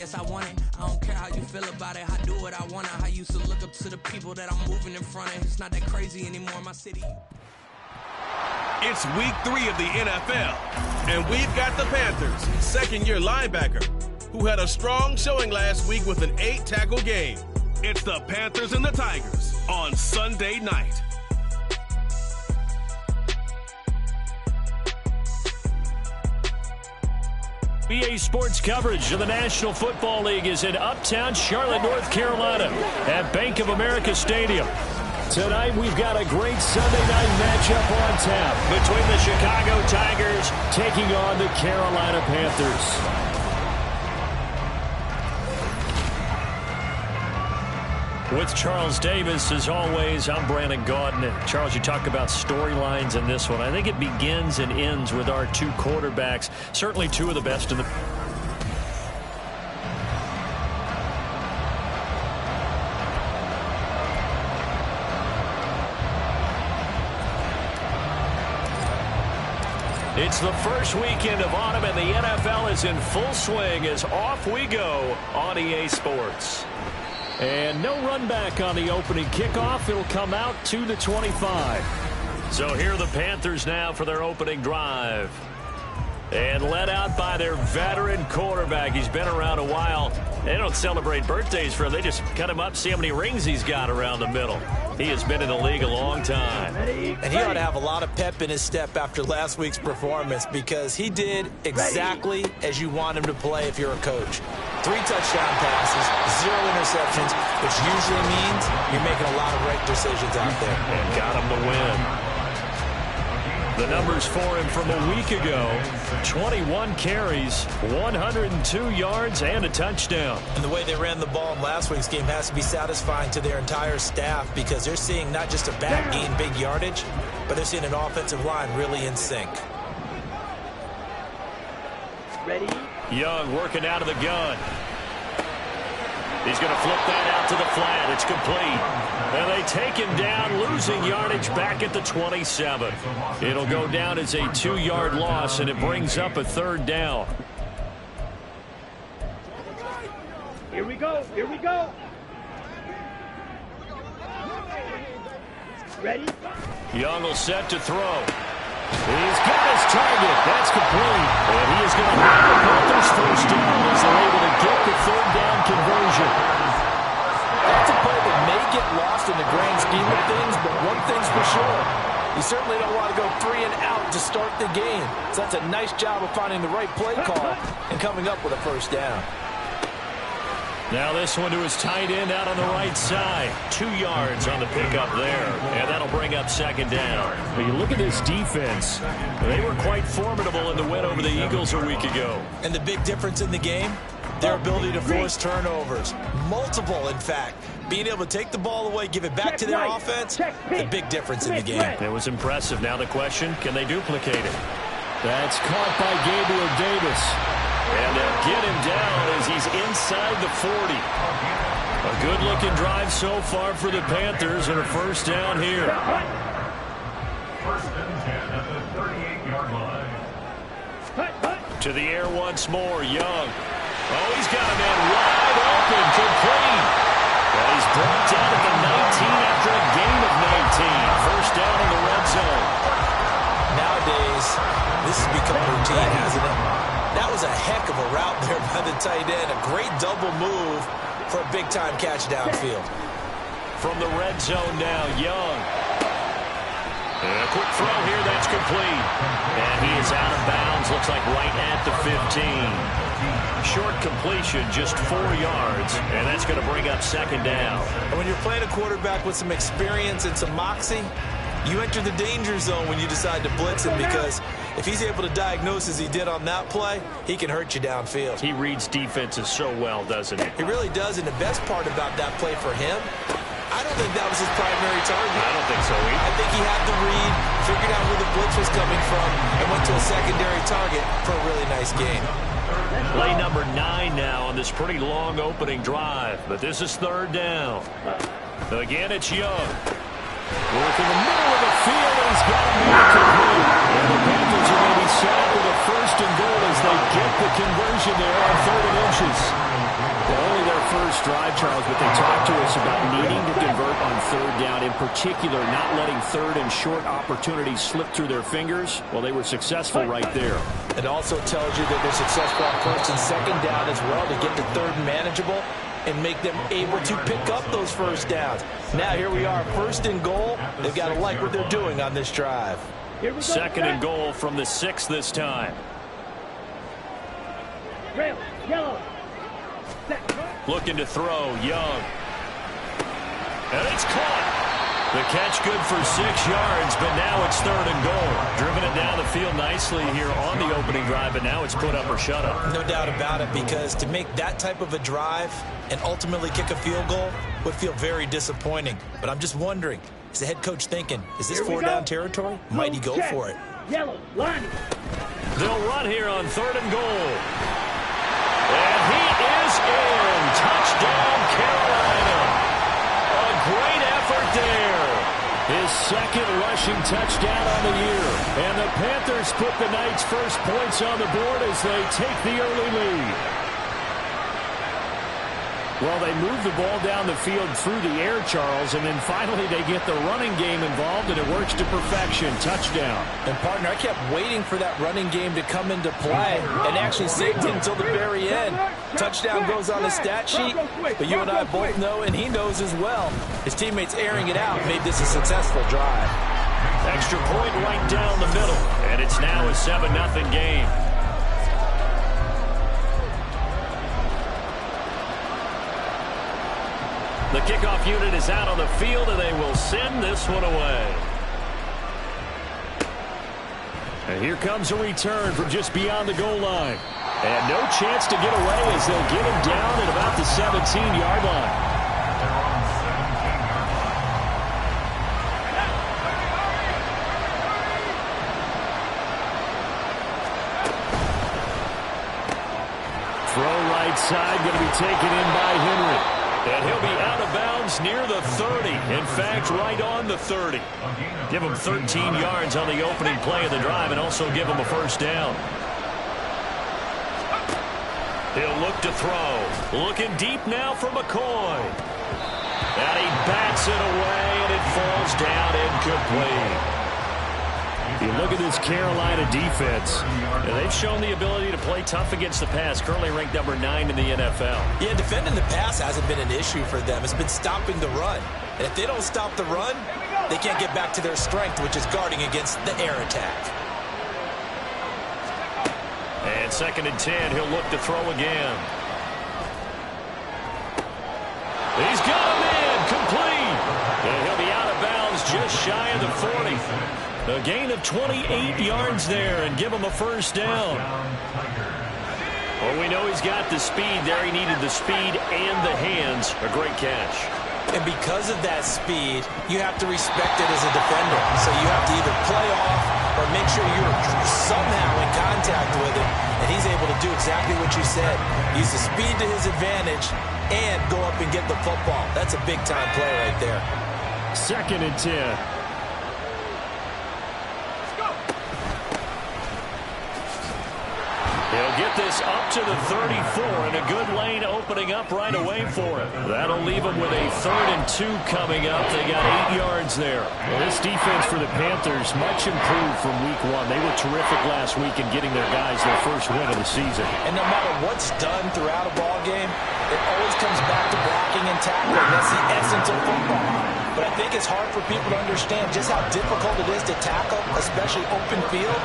Yes, I want it. I don't care how you feel about it. I do what I want. I used to look up to the people that I'm moving in front of. It's not that crazy anymore in my city. It's week 3 of the NFL, and we've got the Panthers' second-year linebacker, who had a strong showing last week with an 8-tackle game. It's the Panthers and the Tigers on Sunday night. BA Sports coverage of the National Football League is in uptown Charlotte, North Carolina at Bank of America Stadium. Tonight we've got a great Sunday night matchup on tap between the Chicago Tigers taking on the Carolina Panthers. With Charles Davis, as always, I'm Brandon Gaudin. Charles, you talk about storylines in this one. I think it begins and ends with our two quarterbacks. Certainly two of the best in the... It's the first weekend of autumn, and the NFL is in full swing as off we go on EA Sports. And no run back on the opening kickoff. It'll come out to the 25. So here are the Panthers now for their opening drive. And led out by their veteran quarterback. He's been around a while. They don't celebrate birthdays for him. They just cut him up, see how many rings he's got around the middle. He has been in the league a long time. And he ought to have a lot of pep in his step after last week's performance, because he did exactly as you want him to play if you're a coach. 3 touchdown passes, 0 interceptions, which usually means you're making a lot of right decisions out there. And got him the win. The numbers for him from a week ago: 21 carries, 102 yards, and a touchdown. And the way they ran the ball in last week's game has to be satisfying to their entire staff, because they're seeing not just a back gain big yardage, but they're seeing an offensive line really in sync. Ready? Young working out of the gun. He's going to flip that out to the flat. It's complete. And they take him down, losing yardage back at the 27. It'll go down as a 2-yard loss, and it brings up a 3rd down. Here we go. Here we go. Ready? Young will set to throw. He's got his target. That's complete. And he is going to have the Panthers first down as they're able to get the 3rd down conversion. That's a play that may get lost in the grand scheme of things, but one thing's for sure: you certainly don't want to go 3 and out to start the game. So that's a nice job of finding the right play call and coming up with a first down. Now this one to his tight end out on the right side. 2 yards on the pickup there. And that'll bring up 2nd down. When you look at this defense, they were quite formidable in the win over the Eagles a week ago. And the big difference in the game? Their ability to force turnovers. Multiple, in fact. Being able to take the ball away, give it back to their offense, the big difference in the game. It was impressive. Now the question, can they duplicate it? That's caught by Gabriel Davis. And they'll get him down as he's inside the 40. A good-looking drive so far for the Panthers, and a first down here. First and 10 at the 38-yard line. To the air once more, Young. Oh, he's got a man wide open, complete. And he's brought down at the 19 after a gain of 19. First down in the red zone. Nowadays, this has become routine, hasn't it? That was a heck of a route there by the tight end. A great double move for a big-time catch downfield. From the red zone now, Young. And a quick throw here, that's complete. And he is out of bounds, looks like right at the 15. Short completion, just 4 yards, and that's going to bring up 2nd down. And when you're playing a quarterback with some experience and some moxie, you enter the danger zone when you decide to blitz him, because if he's able to diagnose as he did on that play, he can hurt you downfield. He reads defenses so well, doesn't he? He really does, and the best part about that play for him, I don't think that was his primary target. I don't think so either. I think he had the read, figured out where the blitz was coming from, and went to a secondary target for a really nice gain. Play number 9 now on this pretty long opening drive, but this is 3rd down. Again, it's Young. Working the middle of the field, and he's got a complete. And the Panthers are going to be set up with a 1st and goal as they get the conversion there on 3rd and inches. last drive, Charles, but they talked to us about needing to convert on third down, in particular not letting third and short opportunities slip through their fingers. Well, they were successful right there. It also tells you that they're successful on first and second down as well to get to third and manageable and make them able to pick up those first downs. Now here we are, first and goal. They've got to like what they're doing on this drive. Second and goal from the 6 this time. Red, yellow. Looking to throw, Young. And it's caught. The catch good for 6 yards, but now it's third and goal. Driven it down the field nicely here on the opening drive, but now it's put up or shut up. No doubt about it, because to make that type of a drive and ultimately kick a field goal would feel very disappointing. But I'm just wondering, is the head coach thinking, is this 4-down territory? Might he go for it? Yellow, line. They'll run here on third and goal. And he is in. Touchdown, Carolina. A great effort there. His second rushing touchdown on the year. And the Panthers put the Knights' first points on the board as they take the early lead. Well, they move the ball down the field through the air, Charles, and then finally they get the running game involved, and it works to perfection. Touchdown. And, partner, I kept waiting for that running game to come into play and actually saved it until the very end. Touchdown goes on the stat sheet, but you and I both know, and he knows as well, his teammates airing it out made this a successful drive. Extra point right down the middle, and it's now a 7-0 game. The kickoff unit is out on the field, and they will send this one away. And here comes a return from just beyond the goal line. And no chance to get away as they'll get him down at about the 17-yard line. Throw right side, going to be taken in by Henry. And he'll be out of bounds near the 30. In fact, right on the 30. Give him 13 yards on the opening play of the drive and also give him a first down. He'll look to throw. Looking deep now for McCoy. And he bats it away, and it falls down incomplete. You look at this Carolina defense, and they've shown the ability to play tough against the pass, currently ranked number 9 in the NFL. Yeah, defending the pass hasn't been an issue for them. It's been stopping the run. And if they don't stop the run, they can't get back to their strength, which is guarding against the air attack. And 2nd and 10, he'll look to throw again. He's got him in, complete. And he'll be out of bounds just shy of the 40. A gain of 28 yards there and give him a first down. Well, we know he's got the speed there. He needed the speed and the hands. A great catch. And because of that speed, you have to respect it as a defender. So you have to either play off or make sure you're somehow in contact with him. And he's able to do exactly what you said. Use the speed to his advantage and go up and get the football. That's a big-time play right there. 2nd and 10. He'll get this up to the 34, and a good lane opening up right away for him. That'll leave him with a 3rd and 2 coming up. They got 8 yards there. Well, this defense for the Panthers, much improved from week 1. They were terrific last week in getting their guys their first win of the season. And no matter what's done throughout a ball game, it always comes back to blocking and tackling. That's the essence of football. But I think it's hard for people to understand just how difficult it is to tackle, especially open field.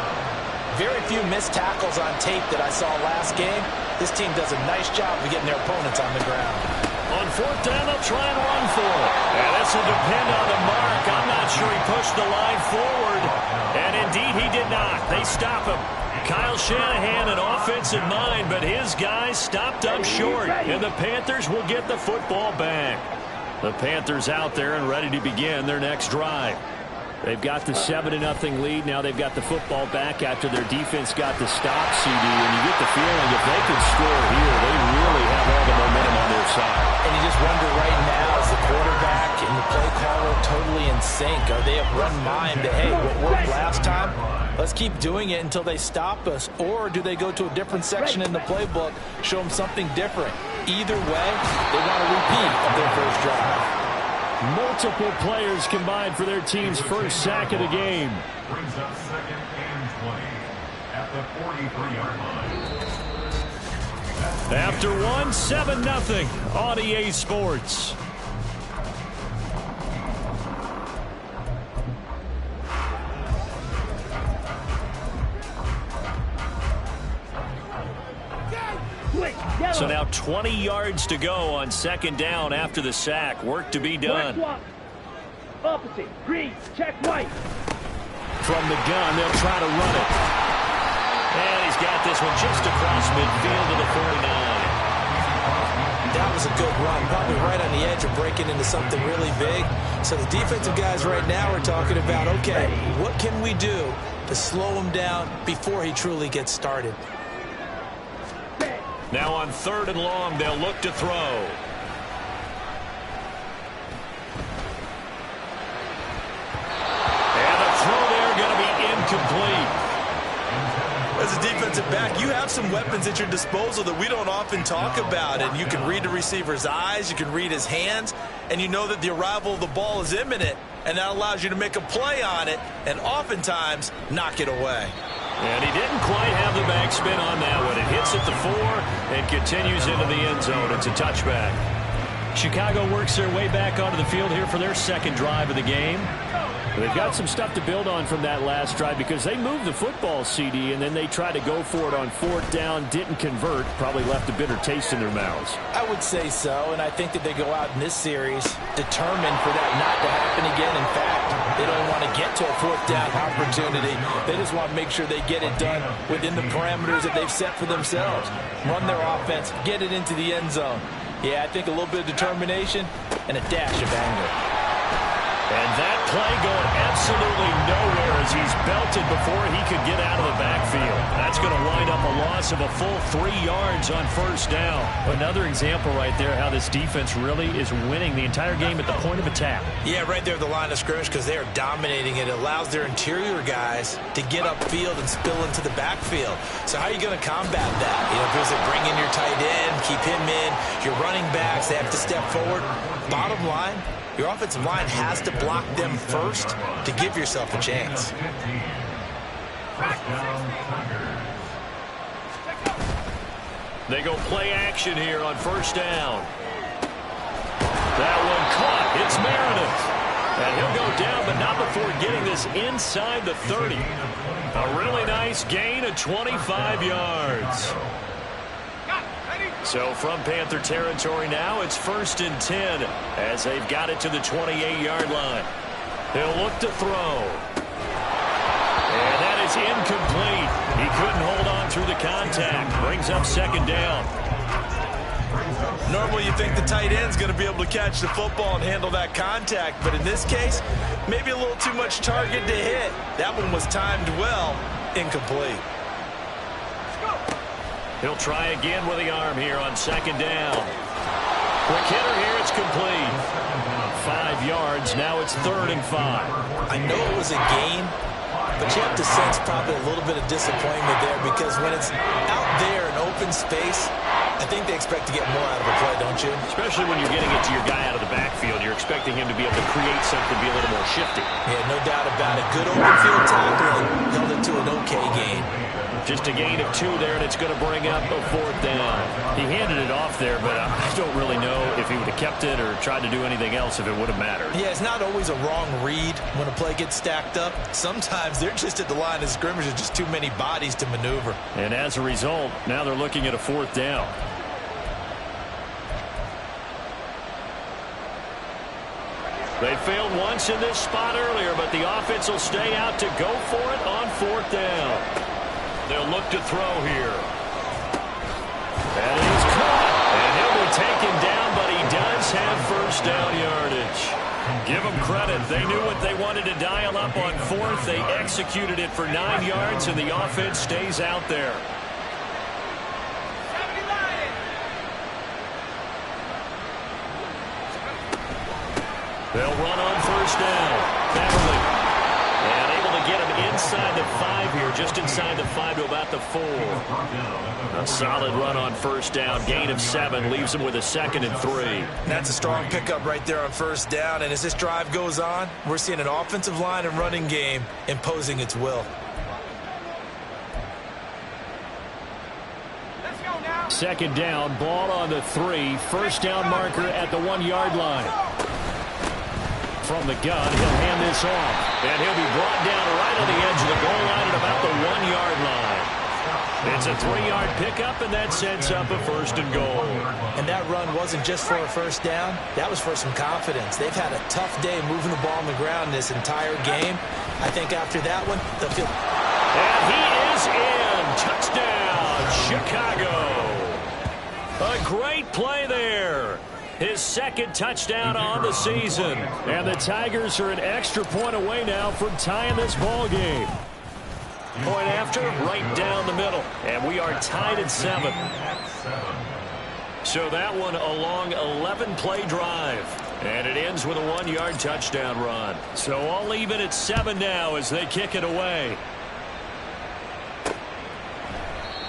Very few missed tackles on tape that I saw last game. This team does a nice job of getting their opponents on the ground. On 4th down, they'll try and run for it. And this will depend on the mark. I'm not sure he pushed the line forward. And indeed, he did not. They stop him. Kyle Shanahan, an offensive mind, but his guys stopped up short. And the Panthers will get the football back. The Panthers out there and ready to begin their next drive. They've got the 7-0 lead. Now they've got the football back after their defense got the stop, CD. And you get the feeling if they can score here, they really have all the momentum on their side. And you just wonder right now, is the quarterback and the play caller totally in sync? Are they of one mind that, hey, what worked last time, let's keep doing it until they stop us? Or do they go to a different section in the playbook, show them something different? Either way, they want a repeat of their first drive. Multiple players combined for their team's first sack of the game. Brings up 2nd and 20 at the 43-yard line. After one, 7-0 on EA Sports. So now 20 yards to go on 2nd down after the sack. Work to be done. Opposite. Green. Check white. From the gun, they'll try to run it. And he's got this one just across midfield to the 49. That was a good run, probably right on the edge of breaking into something really big. So the defensive guys right now are talking about, okay, what can we do to slow him down before he truly gets started? Now on 3rd and long, they'll look to throw. And the throw there going to be incomplete. As a defensive back, you have some weapons at your disposal that we don't often talk about. And you can read the receiver's eyes, you can read his hands, and you know that the arrival of the ball is imminent. And that allows you to make a play on it and oftentimes knock it away. And he didn't quite have the backspin on that one. It hits at the 4 and continues into the end zone. It's a touchback. Chicago works their way back onto the field here for their 2nd drive of the game. They've got some stuff to build on from that last drive because they moved the football, CD, and then they tried to go for it on 4th down, didn't convert, probably left a bitter taste in their mouths. I would say so, and I think that they go out in this series determined for that not to happen again. In fact, they don't want to get to a 4th down opportunity. They just want to make sure they get it done within the parameters that they've set for themselves. Run their offense, get it into the end zone. Yeah, I think a little bit of determination and a dash of anger. And that play going absolutely nowhere as he's belted before he could get out of the backfield. That's going to wind up a loss of a full 3 yards on 1st down. Another example right there how this defense really is winning the entire game at the point of attack. Yeah, right there at the line of scrimmage because they are dominating it. It allows their interior guys to get upfield and spill into the backfield. So how are you going to combat that? You know, if bring in your tight end, keep him in, your running backs, they have to step forward. Bottom line, your offensive line has to block them first to give yourself a chance. They go play action here on 1st down. That one caught. It's Meredith. And he'll go down, but not before getting this inside the 30. A really nice gain of 25 yards. So from Panther territory now, it's 1st and 10 as they've got it to the 28-yard line. They'll look to throw. And that is incomplete. He couldn't hold on through the contact. Brings up 2nd down. Normally you think the tight end's going to be able to catch the football and handle that contact, but in this case, maybe a little too much target to hit. That one was timed well, incomplete. He'll try again with the arm here on 2nd down. Quick hitter here, it's complete. 5 yards, now it's 3rd and 5. I know it was a gain, but you have to sense probably a little bit of disappointment there because when it's out there in open space, I think they expect to get more out of a play, don't you? Especially when you're getting it to your guy out of the backfield. You're expecting him to be able to create something, be a little more shifty. Yeah, no doubt about it. Good open field tackling. Held it to an okay gain. Just a gain of 2 there, and it's going to bring up a 4th down. He handed it off there, but I don't really know if he would have kept it or tried to do anything else if it would have mattered. Yeah, it's not always a wrong read when a play gets stacked up. Sometimes they're just at the line of scrimmage. There's just too many bodies to maneuver. And as a result, now they're looking at a 4th down. They failed once in this spot earlier, but the offense will stay out to go for it on 4th down. They'll look to throw here. And he's caught. And he'll be taken down, but he does have 1st down yardage. Give them credit. They knew what they wanted to dial up on 4th. They executed it for 9 yards, and the offense stays out there. They'll run on 1st down. Beverly. And able to get him inside the 5 here, just inside the 5 to about the 4. A solid run on first down. Gain of 7 leaves him with a 2nd and 3. That's a strong pickup right there on first down. And as this drive goes on, we're seeing an offensive line and running game imposing its will. Second down, ball on the 3. First down marker at the 1-yard line. From the gun, he'll hand this off. And he'll be brought down right on the edge of the goal line at about the 1-yard line. It's a 3-yard pickup, and that sets up a 1st and goal. And that run wasn't just for a first down. That was for some confidence. They've had a tough day moving the ball on the ground this entire game. I think after that one, they'll feel... And he is in. Touchdown, Chicago. A great play there. His 2nd touchdown on the season. And the Tigers are an extra point away now from tying this ball game. Point after, right down the middle. And we are tied at 7. So that one a long 11-play drive. And it ends with a 1-yard touchdown run. So all even at 7 now as they kick it away.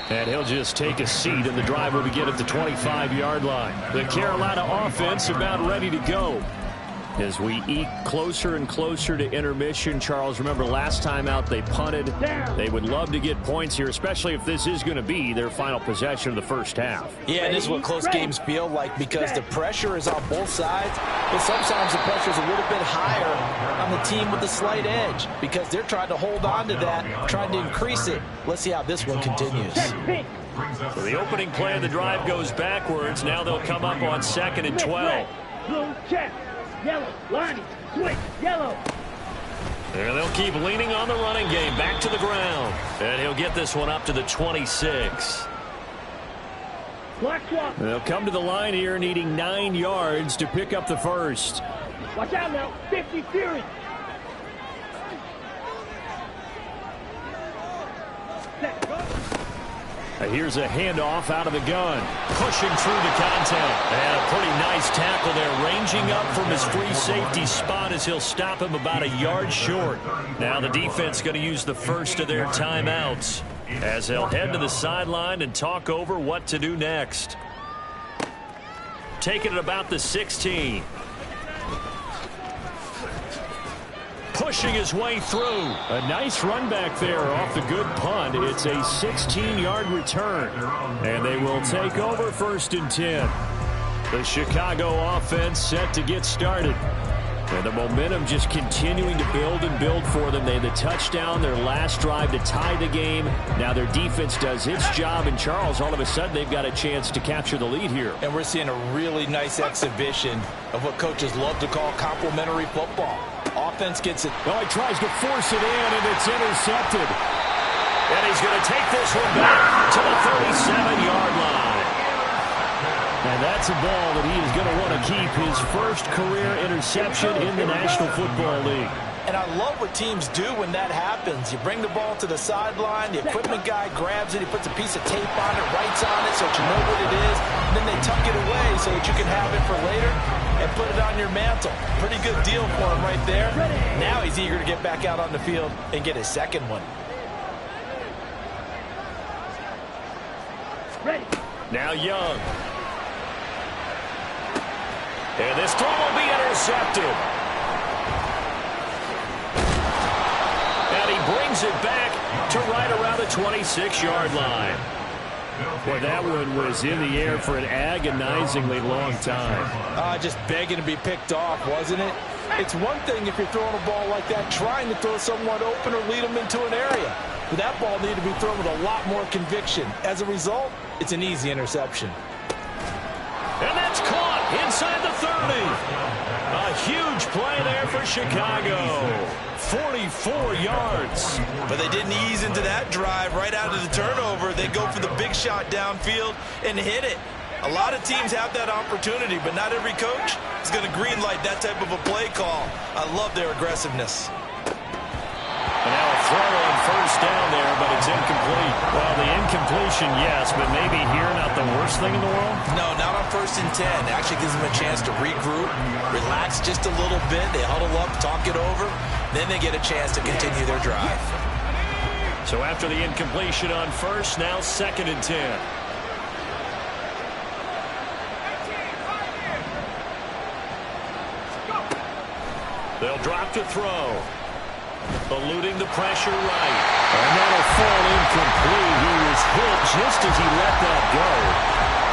And he'll just take a seat, and the drive will begin at the 25-yard line. The Carolina offense about ready to go. As we eke closer and closer to intermission, Charles, remember last time out they punted. They would love to get points here, especially if this is going to be their final possession of the first half. Yeah, and this is what close games feel like because the pressure is on both sides, but sometimes the pressure is a little bit higher on the team with the slight edge because they're trying to hold on to that, trying to increase it. Let's see how this one continues. So the opening play of the drive goes backwards. Now they'll come up on 2nd and 12. Blue, check. Yellow, line, switch, yellow. And they'll keep leaning on the running game. Back to the ground. And he'll get this one up to the 26. Black swap. They'll come to the line here needing 9 yards to pick up the first. Watch out now. 50 Fury. Here's a handoff out of the gun. Pushing through the contact. And a pretty nice tackle there. Ranging up from his free safety spot as he'll stop him about a yard short. Now the defense going to use the first of their timeouts as they'll head to the sideline and talk over what to do next. Taking it about the 16. Pushing his way through. A nice run back there off the good punt. It's a 16-yard return. And they will take over 1st and 10. The Chicago offense set to get started. And the momentum just continuing to build and build for them. They had the touchdown, their last drive to tie the game. Now their defense does its job. And Charles, all of a sudden, they've got a chance to capture the lead here. And we're seeing a really nice exhibition of what coaches love to call complementary football. Offense gets it. Oh, he tries to force it in, and it's intercepted. And he's going to take this one back to the 37-yard line. And that's a ball that he is going to want to keep, his first career interception in the National Football League. And I love what teams do when that happens. You bring the ball to the sideline, the equipment guy grabs it, he puts a piece of tape on it, writes on it so that you know what it is, and then they tuck it away so that you can have it for later and put it on your mantle. Pretty good deal for him right there. Now he's eager to get back out on the field and get his second one. Ready. Now Young. And this throw will be intercepted. And he brings it back to right around the 26-yard line. Well, that one was in the air for an agonizingly long time. Just begging to be picked off, wasn't it? It's one thing if you're throwing a ball like that, trying to throw someone open or lead them into an area. But that ball needed to be thrown with a lot more conviction. As a result, it's an easy interception. And that's caught inside the 30. A huge play there for Chicago. 44 yards. But they didn't ease into that drive right out of the turnover. They go for the big shot downfield and hit it. A lot of teams have that opportunity, but not every coach is going to greenlight that type of a play call. I love their aggressiveness. And now a throw on first down there, but it's incomplete. Well, the incompletion, yes, but maybe here not the worst thing in the world? No, not on 1st and 10. It actually gives them a chance to regroup, relax just a little bit. They huddle up, talk it over, then they get a chance to continue their drive. So after the incompletion on first, now 2nd and 10. They'll drop to throw. Eluding the pressure right. And that'll fall incomplete. He was hit just as he let that go.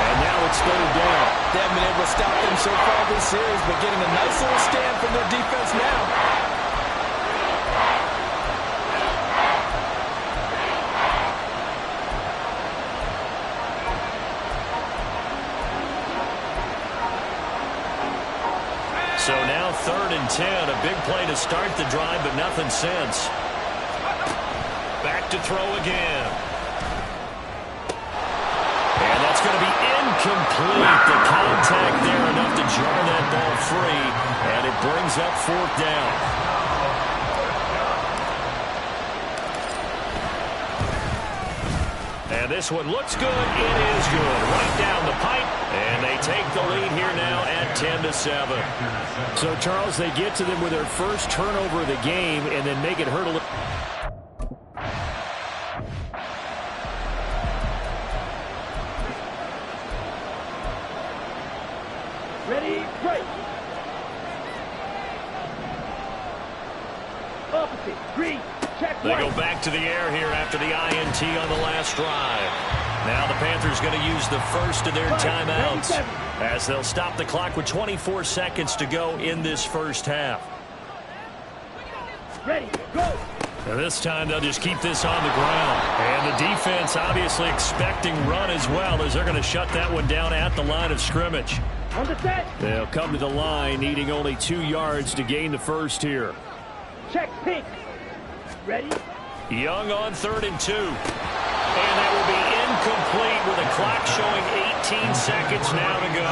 And now it's 3rd down. They haven't been able to stop them so far this series, but getting a nice little stand from their defense now. So now 3rd and 10, a big play to start the drive, but nothing since. Back to throw again. And that's going to be incomplete. The contact there enough to jar that ball free, and it brings up 4th down. And this one looks good. It is good. Right down the pipe. And they take the lead here now at 10-7. So, Charles, they get to them with their first turnover of the game and then make it hurt a little. Ready, break. Opposite, green, check They right. go back to the air here after the INT on the last drive. Now the Panthers going to use the first of their timeouts as they'll stop the clock with 24 seconds to go in this first half. Ready, go. Now this time they'll just keep this on the ground. And the defense obviously expecting run as well as they're going to shut that one down at the line of scrimmage. On the set. They'll come to the line needing only 2 yards to gain the first here. Check pink. Ready. Young on 3rd and 2. And that will be incomplete with a clock showing 18 seconds now to go.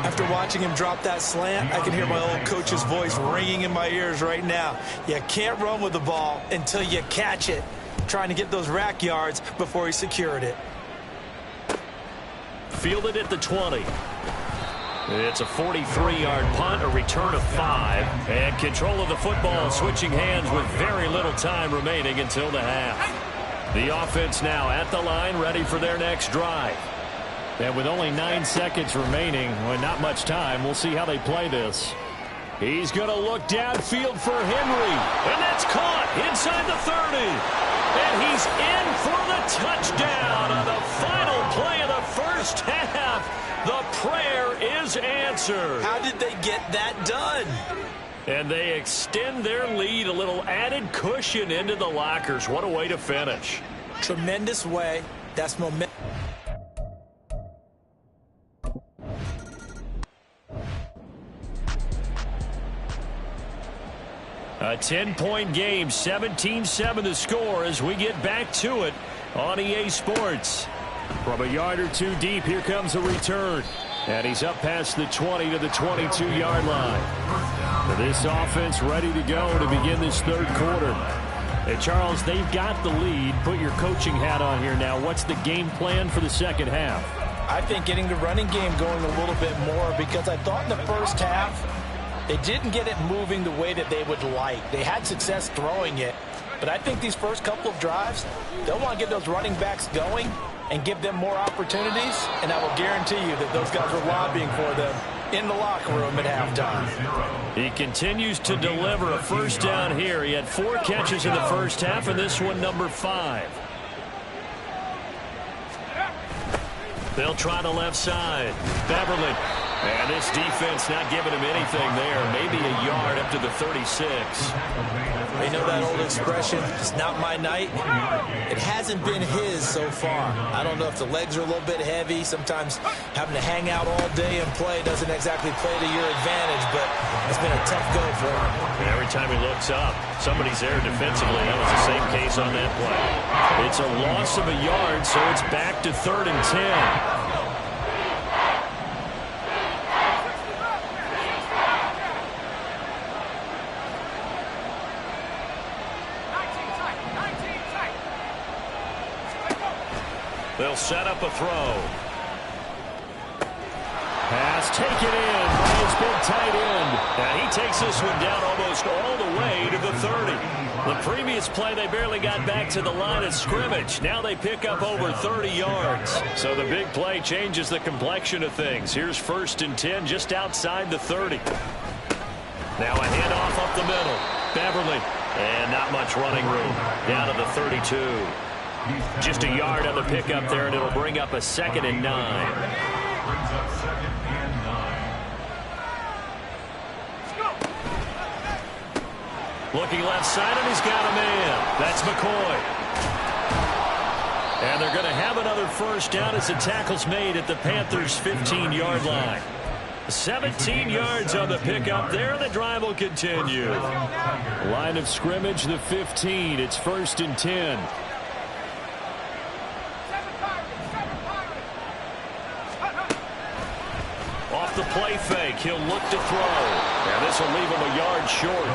After watching him drop that slant, I can hear my old coach's voice ringing in my ears right now. You can't run with the ball until you catch it. Trying to get those rack yards before he secured it. Fielded at the 20. It's a 43-yard punt, a return of 5. And control of the football switching hands with very little time remaining until the half. The offense now at the line, ready for their next drive. And with only 9 seconds remaining, well, not much time, we'll see how they play this. He's going to look downfield for Henry. And that's caught inside the 30. And he's in for the touchdown on the final play of the first half. The prayer is answered. How did they get that done? And they extend their lead, a little added cushion into the lockers. What a way to finish. Tremendous way. That's momentum. A 10-point game, 17-7 the score as we get back to it on EA Sports. From a yard or two deep, here comes a return. And he's up past the 20 to the 22-yard line. This offense ready to go to begin this 3rd quarter. And Charles, they've got the lead. Put your coaching hat on here now. What's the game plan for the second half? I think getting the running game going a little bit more, because I thought in the first half they didn't get it moving the way that they would like. They had success throwing it, but I think these first couple of drives, they'll want to get those running backs going and give them more opportunities, and I will guarantee you that those guys were lobbying for them in the locker room at halftime. He continues to deliver a first down here. He had 4 catches in the first half, and this one number 5. They'll try the left side. Beverly. And this defense not giving him anything there. Maybe a yard up to the 36. You know that old expression, it's not my night? It hasn't been his so far. I don't know if the legs are a little bit heavy. Sometimes having to hang out all day and play doesn't exactly play to your advantage, but it's been a tough go for him. Every time he looks up, somebody's there defensively. That was the same case on that play. It's a loss of a yard, so it's back to 3rd and 10. They'll set up a throw. Pass taken in by his big tight end. And he takes this one down almost all the way to the 30. The previous play, they barely got back to the line of scrimmage. Now they pick up over 30 yards. So the big play changes the complexion of things. Here's 1st and 10 just outside the 30. Now a handoff up the middle. Beverly. And not much running room. Down to the 32. Just a yard on the pickup there, and it'll bring up a 2nd and 9. Brings up 2nd and 9. Looking left side, and he's got a man. That's McCoy. And they're going to have another 1st down as the tackle's made at the Panthers' 15-yard line. 17 yards on the pickup there, and the drive will continue. Line of scrimmage, the 15. It's 1st and 10. Off the play fake, he'll look to throw. And this will leave him a yard short.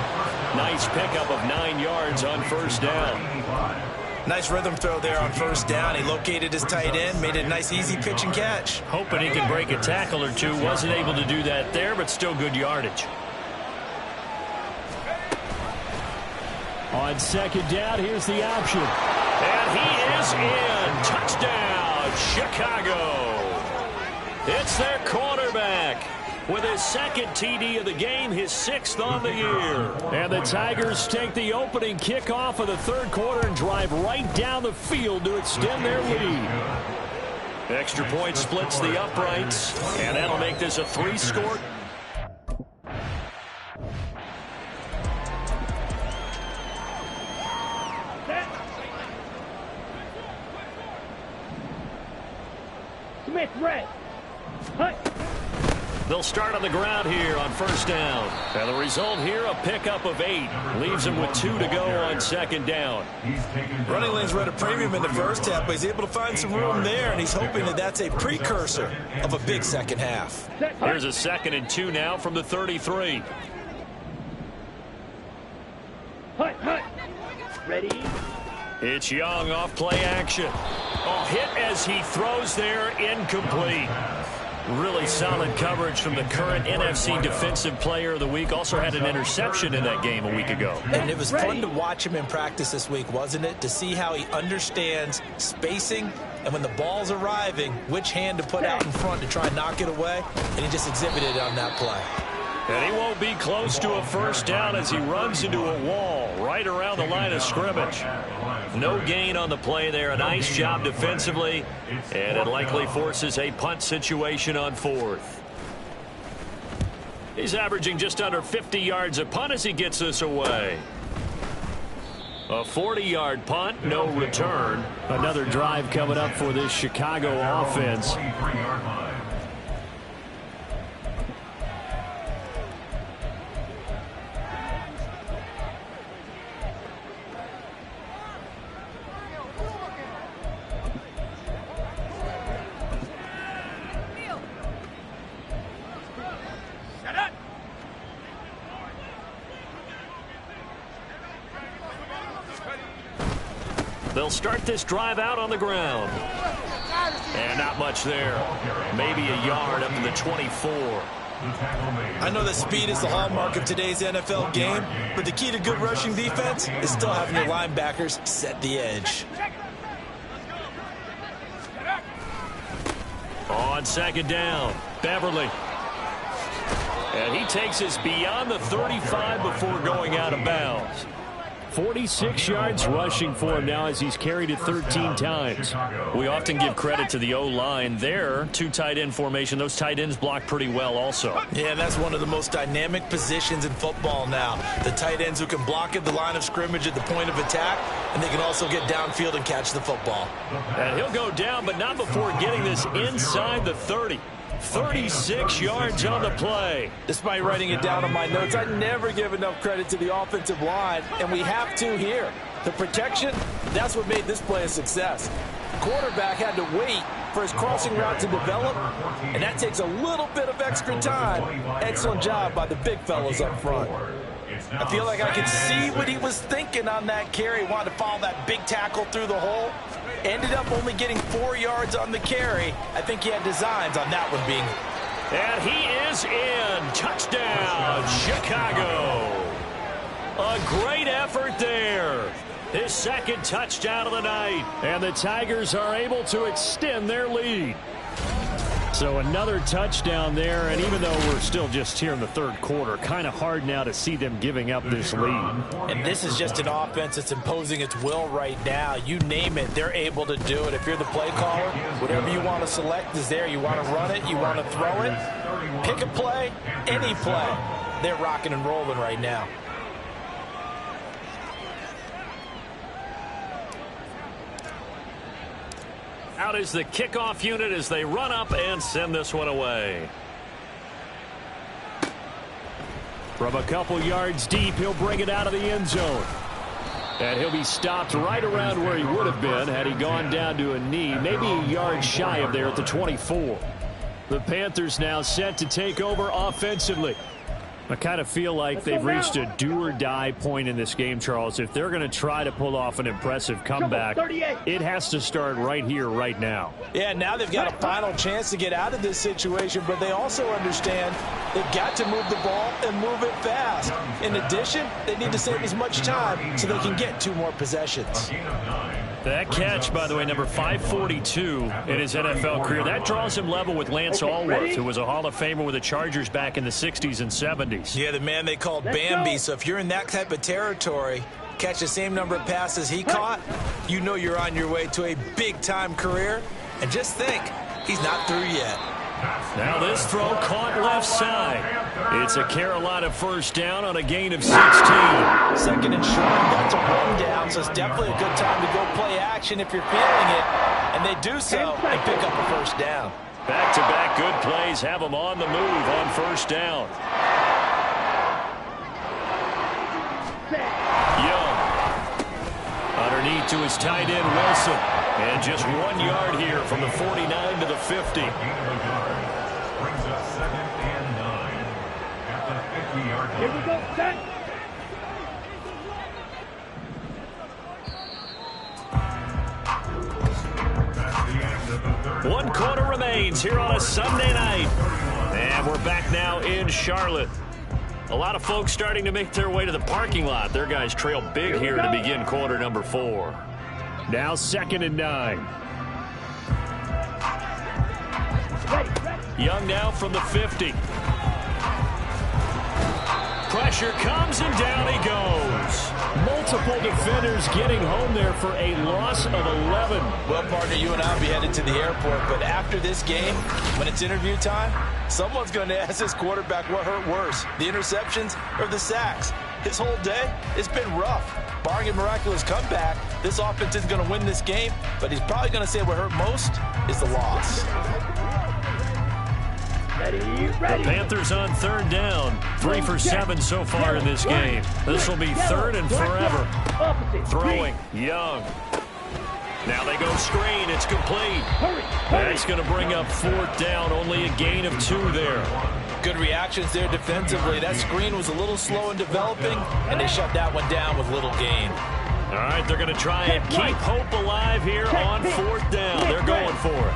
Nice pickup of 9 yards on 1st down. Nice rhythm throw there on 1st down. He located his tight end, made it a nice easy pitch and catch. Hoping he can break a tackle or two. Wasn't able to do that there, but still good yardage. On 2nd down, here's the option. And he is in. Touchdown, Chicago. It's their quarterback with his 2nd TD of the game, his 6th on the year. And the Tigers take the opening kickoff of the 3rd quarter and drive right down the field to extend their lead. Extra point splits the uprights, and that'll make this a 3-score. Smith, red. Hut. They'll start on the ground here on 1st down. And the result here, a pickup of 8. Leaves them with 2 to go on 2nd down. Running lanes were at a premium in the 1st half, but he's able to find some room there, and he's hoping that that's a precursor of a big 2nd half. Here's a 2nd and 2 now from the 33. Hut, hut. Ready? It's Young off play action. Oh, hit as he throws there, incomplete. Really solid coverage from the current NFC Defensive Player of the Week. Also had an interception in that game a week ago. And it was fun to watch him in practice this week, wasn't it? To see how he understands spacing and when the ball's arriving, which hand to put out in front to try and knock it away. And he just exhibited it on that play. And he won't be close to a 1st down as he runs into a wall right around the line of scrimmage. No gain on the play there. A nice job defensively. And it likely forces a punt situation on 4th. He's averaging just under 50 yards a punt as he gets this away. A 40-yard punt, no return. Another drive coming up for this Chicago offense. They'll start this drive out on the ground. And not much there. Maybe a yard up to the 24. I know that speed is the hallmark of today's NFL game, but the key to good rushing defense is still having your linebackers set the edge. On 2nd down, Beverly. And he takes us beyond the 35 before going out of bounds. 46 yards rushing for him now as he's carried it 13 times. We often give credit to the O-line there. 2 tight end formation. Those tight ends block pretty well also. Yeah, and that's one of the most dynamic positions in football now. The tight ends who can block at the line of scrimmage at the point of attack, and they can also get downfield and catch the football. And he'll go down, but not before getting this inside the 30. 36 yards on the play. Despite writing it down on my notes, I never give enough credit to the offensive line, and we have to here. The protection, that's what made this play a success. Quarterback had to wait for his crossing route to develop, and that takes a little bit of extra time. Excellent job by the big fellas up front. I feel like I could see what he was thinking on that carry. Wanted to follow that big tackle through the hole. Ended up only getting 4 yards on the carry. I think he had designs on that one being. And he is in. Touchdown, Chicago. A great effort there. His second touchdown of the night. And the Tigers are able to extend their lead. So another touchdown there, and even though we're still just here in the third quarter, kind of hard now to see them giving up this lead. And this is just an offense that's imposing its will right now. You name it, they're able to do it. If you're the play caller, whatever you want to select is there. You want to run it, you want to throw it, pick a play, any play. They're rocking and rolling right now. Out is the kickoff unit as they run up and send this one away. From a couple yards deep, he'll bring it out of the end zone. And he'll be stopped right around where he would have been had he gone down to a knee, maybe a yard shy of there at the 24. The Panthers now set to take over offensively. I kind of feel like they've reached a do-or-die point in this game, Charles. If they're going to try to pull off an impressive comeback, it has to start right here, right now. Yeah, now they've got a final chance to get out of this situation, but they also understand they've got to move the ball and move it fast. In addition, they need to save as much time so they can get 2 more possessions. That catch, by the way, number 542 in his NFL career, that draws him level with Lance Allworth, who was a Hall of Famer with the Chargers back in the 60s and 70s. Yeah, the man they called Bambi. So if you're in that type of territory, catch the same number of passes he caught, you know you're on your way to a big-time career. And just think, he's not through yet. Now this throw caught left side. It's a Carolina first down on a gain of 16. Second and short, that's a run down, so it's definitely a good time to go play action if you're feeling it. And they do so and pick up a first down. Back-to-back good plays have them on the move on first down. Young. Underneath to his tight end, Wilson. And just 1 yard here from the 49 to the 50. Brings us 2nd and 9 at the 50-yard line. Here we go, set. One quarter remains here on a Sunday night. And we're back now in Charlotte. A lot of folks starting to make their way to the parking lot. Their guys trail big here to begin quarter number 4. Now 2nd and 9. Young now from the 50. Pressure comes and down he goes. Multiple defenders getting home there for a loss of 11. Well, partner, you and I will be headed to the airport, but after this game, when it's interview time, someone's going to ask this quarterback what hurt worse, the interceptions or the sacks. His whole day, it's been rough. Barring a miraculous comeback, this offense is going to win this game, but he's probably going to say what hurt most is the loss. Ready. The Panthers on 3rd down. 3 for 7 so far in this game. This will be 3rd and forever. Throwing, Young. Now they go screen. It's complete. That's going to bring up 4th down. Only a gain of 2 there. Good reactions there defensively. That screen was a little slow in developing, and they shut that one down with little gain. All right, they're going to try and keep hope alive here on 4th down. They're going for it.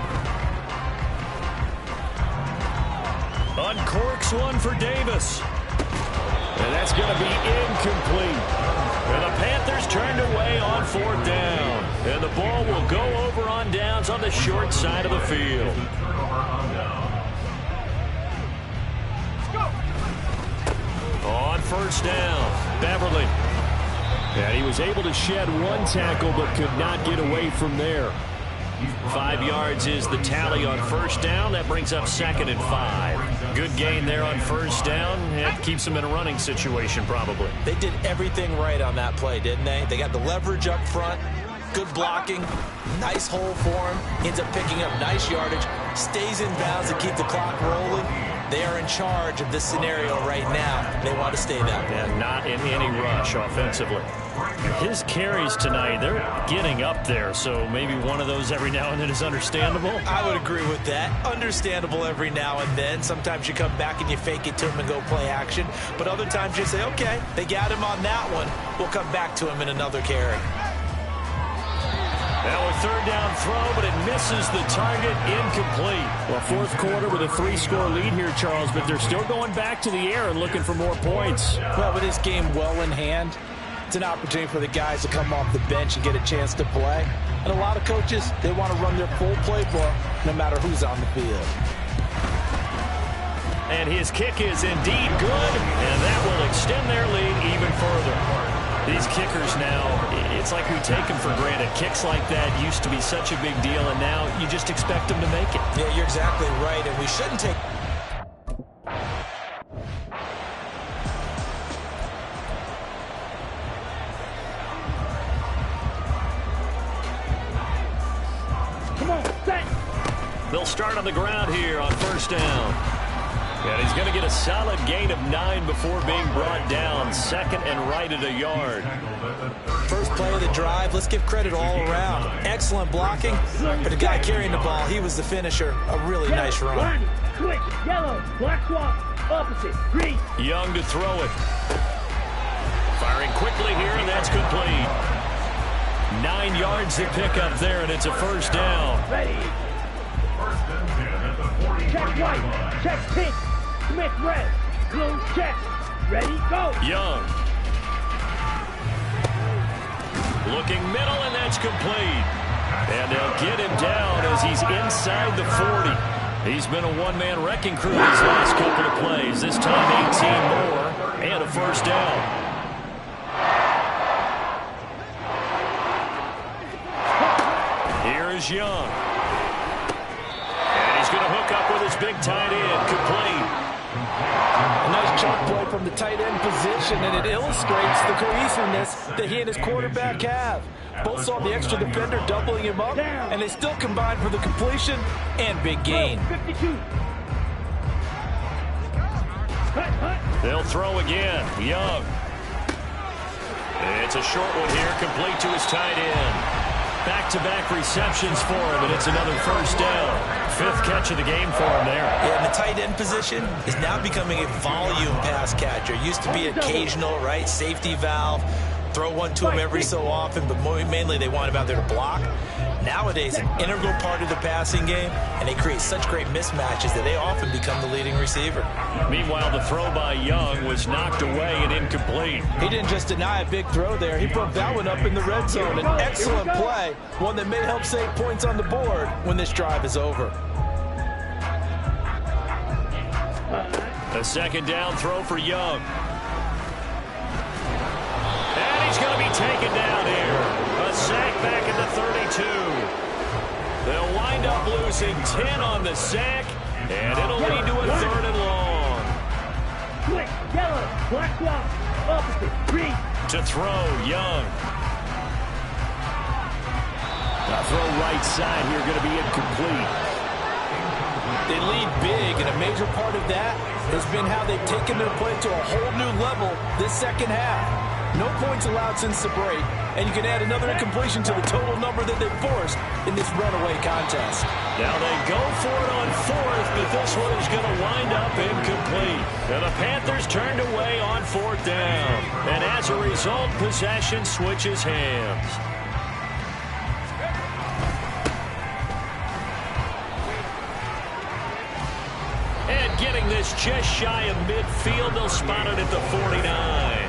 Uncorks one for Davis. And that's going to be incomplete. And the Panthers turned away on 4th down. And the ball will go over on downs on the short side of the field. On 1st down, Beverly. And he was able to shed 1 tackle but could not get away from there. 5 yards is the tally on 1st down. That brings up 2nd and 5. Good gain there on 1st down. It keeps them in a running situation probably. They did everything right on that play, didn't they? They got the leverage up front, good blocking, nice hole for him. Ends up picking up nice yardage, stays in bounds to keep the clock rolling. They are in charge of this scenario right now. They want to stay that way. And not in any rush offensively. His carries tonight, they're getting up there, so maybe one of those every now and then is understandable. I would agree with that. Understandable every now and then. Sometimes you come back and you fake it to him and go play action. But other times you say, okay, they got him on that one. We'll come back to him in another carry. Now a third down throw, but it misses the target, incomplete. Well, fourth quarter with a 3-score lead here, Charles, but they're still going back to the air and looking for more points. Well, with this game well in hand, it's an opportunity for the guys to come off the bench and get a chance to play. And a lot of coaches, they want to run their full playbook no matter who's on the field. And his kick is indeed good, and that will extend their lead even further. These kickers now, it's like we take them for granted. Kicks like that used to be such a big deal, and now you just expect them to make it. Yeah, you're exactly right, and we shouldn't take... Come on, set. They'll start on the ground here on first down. And he's going to get a solid gain of 9 before being brought down. Second and right at a yard. First play of the drive, let's give credit all around. Excellent blocking, but the guy carrying the ball, he was the finisher. A really nice run. Line, switch, yellow, black swap, opposite, green. Young to throw it. Firing quickly here, and that's complete. 9 yards to pick up there, and it's a first down. Ready. Check white, check pink, Smith red, blue check. Ready, go. Young. Looking middle, and that's complete. And they'll get him down as he's inside the 40. He's been a one-man wrecking crew these last couple of plays. This time 18 more and a first down. Here is Young. And he's going to hook up with his big tight end, complete. A nice chunk play from the tight end position, and it illustrates the cohesiveness that he and his quarterback have. Both saw the extra defender doubling him up, and they still combined for the completion and big gain. 52. They'll throw again. Young. It's a short one here, complete to his tight end. Back-to-back receptions for him, and it's another first down. 5th catch of the game for him there. Yeah, and the tight end position is now becoming a volume pass catcher. Used to be occasional, right? Safety valve. Throw one to him every so often, but mainly they want him out there to block. Nowadays, an integral part of the passing game, and they create such great mismatches that they often become the leading receiver. Meanwhile, the throw by Young was knocked away and incomplete. He didn't just deny a big throw there. He broke that one up in the red zone. An excellent play, one that may help save points on the board when this drive is over. A second down throw for Young. And he's going to be taken down here. A sack back at the 32. They'll wind up losing 10 on the sack, and it'll lead to a 3rd and long. Quick, yellow, black swap, opposite, green. To throw, Young. A throw right side here, going to be incomplete. They lead big, and a major part of that has been how they've taken their play to a whole new level this second half. No points allowed since the break, and you can add another incompletion to the total number that they've forced in this runaway contest. Now they go for it on 4th, but this one is going to wind up incomplete. And the Panthers turned away on 4th down. And as a result, possession switches hands. And getting this just shy of midfield, they'll spot it at the 49.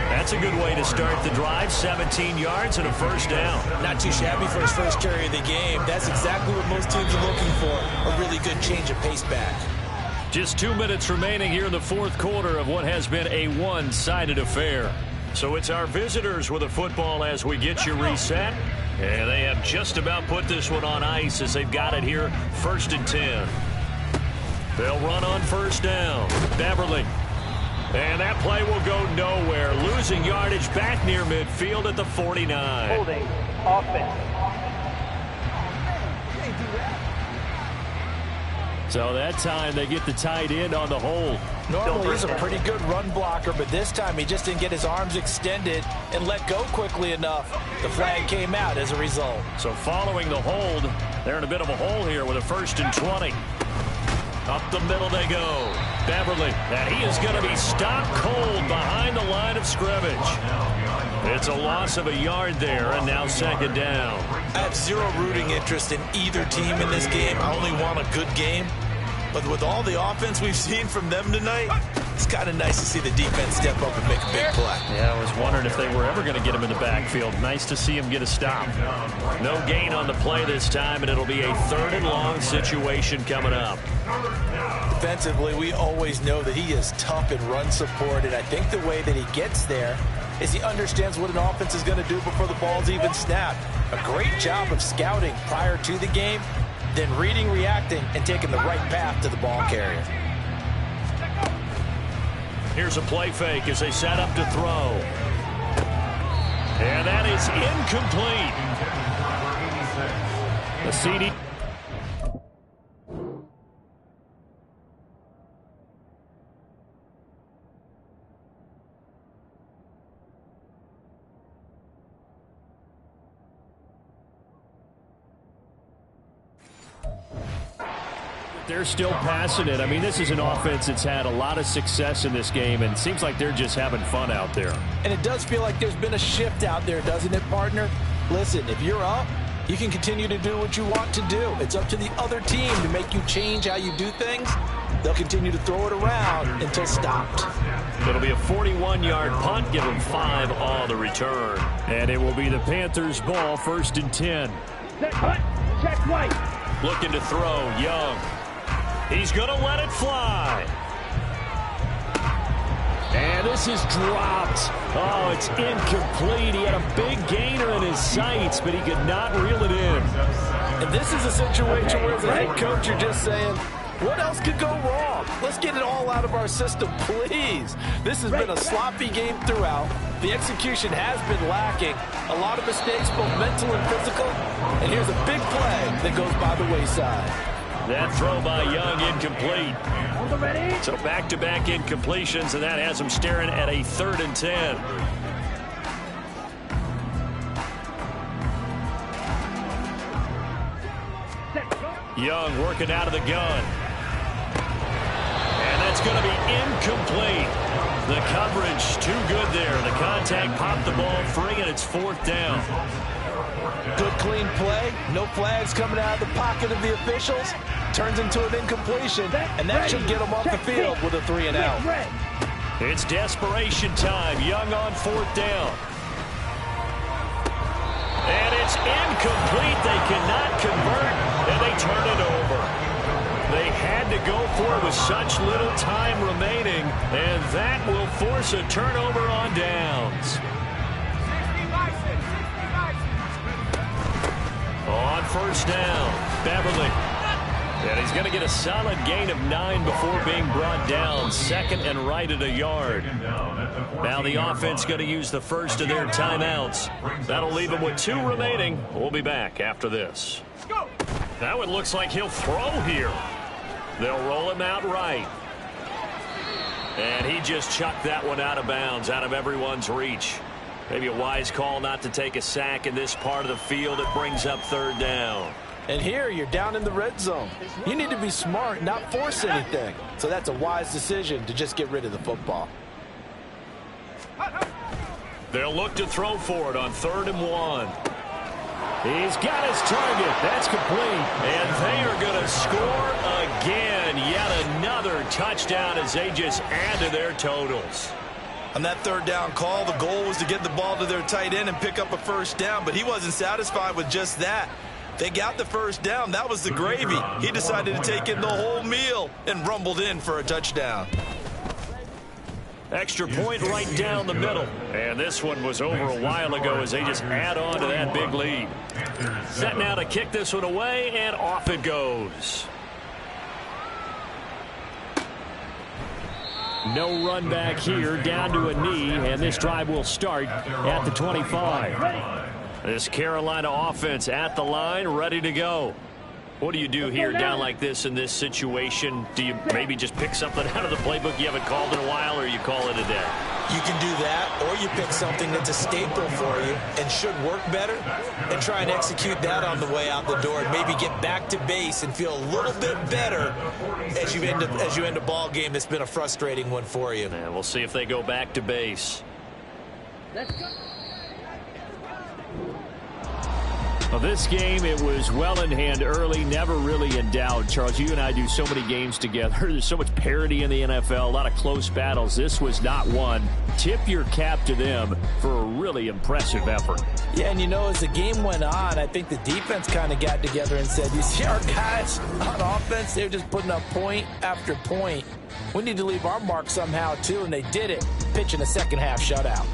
That's a good way to start the drive. 17 yards and a first down. Not too shabby for his first carry of the game. That's exactly what most teams are looking for. A really good change of pace back. Just 2 minutes remaining here in the 4th quarter of what has been a one-sided affair. So it's our visitors with a football as we get you reset. And they have just about put this one on ice as they've got it here. 1st and 10. They'll run on first down. Beverly. And that play will go nowhere. Losing yardage back near midfield at the 49. Holding, offense. So that time they get the tight end on the hold. Normally he's a pretty good run blocker, but this time he just didn't get his arms extended and let go quickly enough. The flag came out as a result. So following the hold, they're in a bit of a hole here with a 1st and 20. Up the middle they go. Beverly, and he is going to be stopped cold behind the line of scrimmage. It's a loss of a yard there, and now second down. I have zero rooting interest in either team in this game. I only want a good game. But with all the offense we've seen from them tonight, it's kind of nice to see the defense step up and make a big play. Yeah, I was wondering if they were ever going to get him in the backfield. Nice to see him get a stop. No gain on the play this time, and it'll be a 3rd and long situation coming up. Defensively, we always know that he is tough in run support, and I think the way that he gets there is he understands what an offense is going to do before the ball's even snapped. A great job of scouting prior to the game, then reading, reacting, and taking the right path to the ball carrier. Here's a play fake as they set up to throw. And that is incomplete. The CD. They're still passing it. I mean, this is an offense that's had a lot of success in this game, and it seems like they're just having fun out there. And it does feel like there's been a shift out there, doesn't it, partner? Listen, if you're up, you can continue to do what you want to do. It's up to the other team to make you change how you do things. They'll continue to throw it around until stopped. It'll be a 41-yard punt, give them 5 on the return. And it will be the Panthers' ball, 1st and 10. Set punt. Check white. Looking to throw, Young. He's going to let it fly. And this is dropped. Oh, it's incomplete. He had a big gainer in his sights, but he could not reel it in. And this is a situation where as a head coach, you're just saying, what else could go wrong? Let's get it all out of our system, please. This has been a sloppy game throughout. The execution has been lacking. A lot of mistakes, both mental and physical. And here's a big play that goes by the wayside. That throw by Young incomplete. So back-to-back incompletions, and that has him staring at a 3rd and 10. Young working out of the gun. And that's going to be incomplete. The coverage too good there. The contact popped the ball free, and it's 4th down. Good clean play. No flags coming out of the pocket of the officials. Turns into an incompletion, and that should get them off the field with a 3 and out. It's desperation time. Young on 4th down. And it's incomplete. They cannot convert, and they turn it over. They had to go for it with such little time remaining, and that will force a turnover on downs. On 1st down, Beverly. And he's going to get a solid gain of 9 before being brought down. 2nd and right at a yard. Now the offense going to use the first of their timeouts. That'll leave them with 2 remaining. We'll be back after this. Now it looks like he'll throw here. They'll roll him out right. And he just chucked that one out of bounds, out of everyone's reach. Maybe a wise call not to take a sack in this part of the field. It brings up 3rd down. And here you're down in the red zone. You need to be smart, not force anything. So that's a wise decision to just get rid of the football. They'll look to throw for it on 3rd and 1. He's got his target. That's complete. And they are going to score again. Yet another touchdown as they just add to their totals. On that 3rd down call, the goal was to get the ball to their tight end and pick up a 1st down, but he wasn't satisfied with just that. They got the 1st down. That was the gravy. He decided to take in the whole meal and rumbled in for a touchdown. Extra point right down the middle. And this one was over a while ago as they just add on to that big lead. Set now to kick this one away, and off it goes. No run back here, down to a knee, and this drive will start at the 25. This Carolina offense at the line, ready to go. What do you do here down like this in this situation? Do you maybe just pick something out of the playbook you haven't called in a while, or you call it a day? You can do that, or you pick something that's a staple for you and should work better and try and execute that on the way out the door and maybe get back to base and feel a little bit better as you end a ball game that's been a frustrating one for you. And we'll see if they go back to base. Let's go. Well, this game, it was well in hand early, never really in doubt. Charles, you and I do so many games together. There's so much parity in the NFL, a lot of close battles. This was not one. Tip your cap to them for a really impressive effort. Yeah, and you know, as the game went on, I think the defense kind of got together and said, you see our guys on offense, they're just putting up point after point. We need to leave our mark somehow, too, and they did it, pitching a second-half shutout.